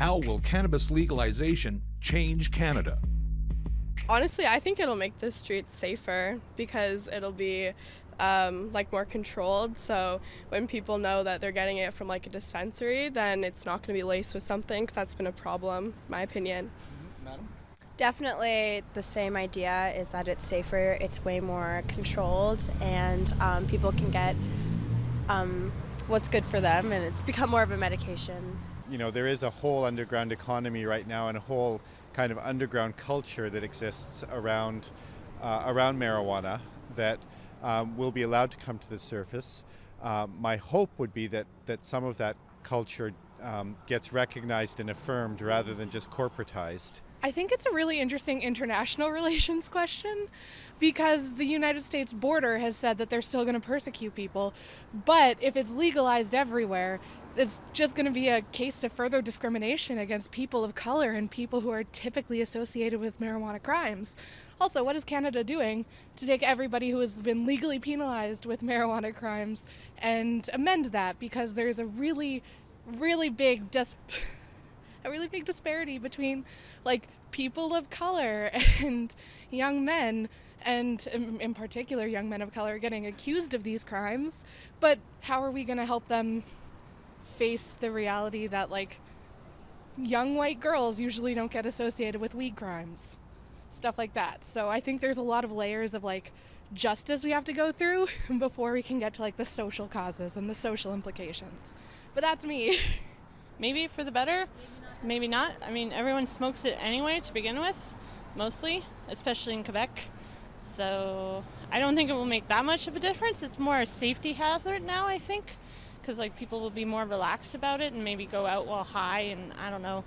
How will cannabis legalization change Canada? Honestly, I think it'll make the streets safer because it'll be more controlled. So when people know that they're getting it from like a dispensary, then it's not going to be laced with something, because that's been a problem, in my opinion. Madam? Definitely the same idea is that it's safer, it's way more controlled, and people can get what's good for them, and it's become more of a medication. You know, there is a whole underground economy right now and a whole kind of underground culture that exists around marijuana that will be allowed to come to the surface. My hope would be that some of that culture gets recognized and affirmed rather than just corporatized. I think it's a really interesting international relations question, because the United States border has said that they're still going to persecute people, but if it's legalized everywhere, it's just going to be a case of further discrimination against people of color and people who are typically associated with marijuana crimes. Also, what is Canada doing to take everybody who has been legally penalized with marijuana crimes and amend that? Because there's a really big disparity between like people of color and young men, and in particular young men of color getting accused of these crimes. But how are we going to help them face the reality that like young white girls usually don't get associated with weed crimes, stuff like that? So I think there's a lot of layers of like justice we have to go through before we can get to like the social causes and the social implications. But that's me. Maybe for the better, maybe not. I mean, everyone smokes it anyway to begin with, mostly, especially in Quebec. So I don't think it will make that much of a difference. It's more a safety hazard now, I think, because like people will be more relaxed about it and maybe go out while high and, I don't know,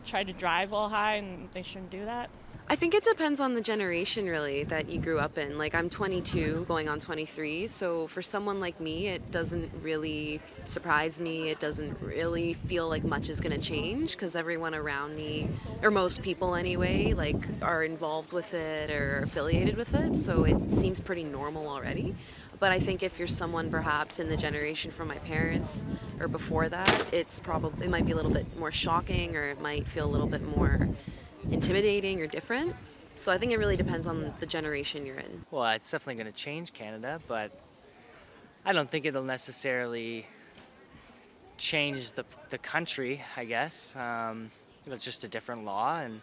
try to drive while high, and they shouldn't do that. I think it depends on the generation, really, that you grew up in. Like, I'm 22, going on 23, so for someone like me, it doesn't really surprise me. It doesn't really feel like much is going to change, because everyone around me, or most people anyway, like, are involved with it or affiliated with it, so it seems pretty normal already. But I think if you're someone perhaps in the generation from my parents or before that, it might be a little bit more shocking, or it might feel a little bit more intimidating or different. So I think it really depends on the generation you're in. Well, it's definitely going to change Canada, but I don't think it'll necessarily change the country, I guess. It's just a different law, and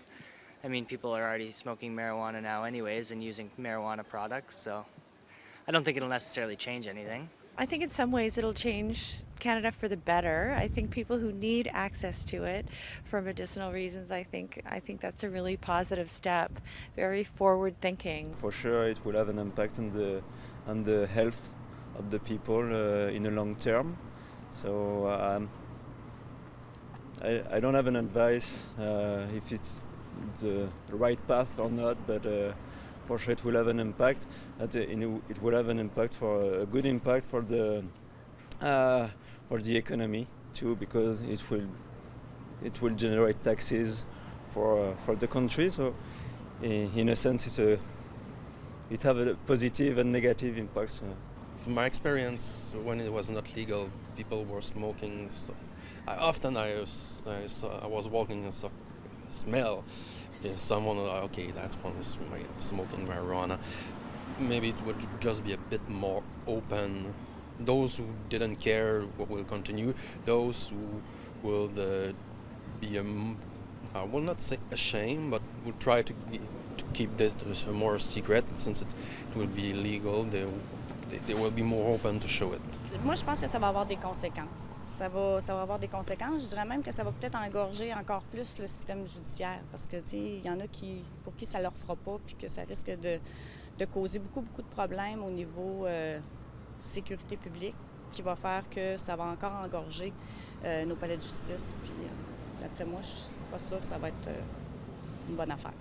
I mean, people are already smoking marijuana now anyways and using marijuana products, so I don't think it'll necessarily change anything. I think in some ways it'll change Canada for the better. I think people who need access to it for medicinal reasons, I think that's a really positive step, very forward thinking. For sure it will have an impact on the health of the people in the long term. So I don't have an advice if it's the right path or not, but for sure it will have an impact. It will have an impact, for a good impact for the economy too, because it will generate taxes for the country. So in a sense it have a positive and negative impacts. From my experience, when it was not legal, people were smoking. So I was walking and saw smell. If someone, okay, that's one is smoking marijuana. Maybe it would just be a bit more open. Those who didn't care will continue. Those who will be, I will not say ashamed, but will try to keep this more secret, since it will be illegal. They will be more open to show it. Moi, je pense que ça va avoir des conséquences. Ça va avoir des conséquences. Je dirais même que ça va peut-être engorger encore plus le système judiciaire, parce que il y en a pour qui ça leur fera pas, puis que ça risque de causer beaucoup de problèmes au niveau sécurité publique, qui va faire que ça va encore engorger nos palais de justice. Puis d'après moi, je suis pas sûre que ça va être une bonne affaire.